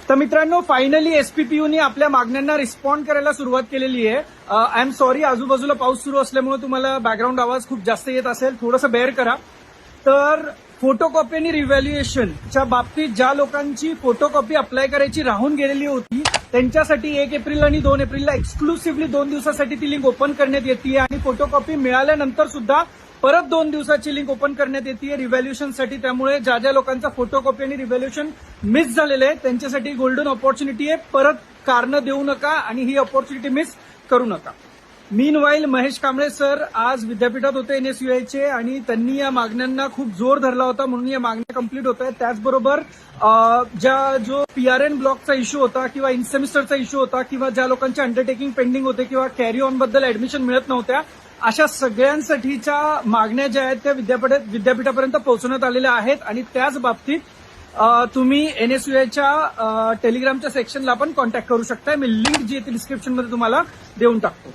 तर मित्रांनो, फायनली एसपीपीयूने आपल्या मागण्यांना रिस्पॉन्ड करायला सुरुवात केलेली आहे. आय एम सॉरी, आजूबाजूला पाऊस सुरू असल्यामुळे तुम्हाला बॅकग्राऊंड आवाज खूप जास्त येत असेल, थोडंसं बेअर करा. तर फोटोकॉपी आणि रिव्हॅल्युएशनच्या बाबतीत ज्या लोकांची फोटोकॉपी अप्लाय करायची राहून गेलेली होती त्यांच्यासाठी 1 एप्रिल आणि 2 एप्रिलला एक्सक्लुसिव्हली 2 दिवसासाठी ती लिंक ओपन करण्यात येते आणि फोटोकॉपी मिळाल्यानंतर सुद्धा परत 2 दिवसाची लिंक ओपन करण्यात येते रिव्हॅल्युएशनसाठी. त्यामुळे ज्या ज्या लोकांचा फोटोकॉपी आणि रिव्हॅल्युएशन मिस झालेलं आहे त्यांच्यासाठी गोल्डन ऑपॉर्च्युनिटी आहे. परत कारणं देऊ नका आणि ही ऑपॉर्च्युनिटी मिस करू नका. मीनवाईल महेश कांबळे सर आज विद्यापीठात होते एनएसयूआयचे आणि त्यांनी या मागण्यांना खूप जोर धरला होता, म्हणून या मागण्या कंप्लीट होत आहेत. त्याचबरोबर जो पीआरएन ब्लॉकचा इश्यू होता किंवा इन सेमिस्टरचा इश्यू होता किंवा ज्या लोकांचे अंडरटेकिंग पेंडिंग होते किंवा कॅरी ऑन बद्दल ऍडमिशन मिळत नव्हत्या, अशा सगळ्यांसाठीच्या मागण्या ज्या आहेत त्या विद्यापीठापर्यंत पोहोचवण्यात आलेल्या आहेत. आणि त्याच बाबतीत तुम्ही एनएसयूआयच्या टेलिग्रामच्या सेक्शनला पण कॉन्टॅक्ट करू शकता. मी लिंक जी आहे ती डिस्क्रिप्शनमध्ये तुम्हाला देऊन टाकतो.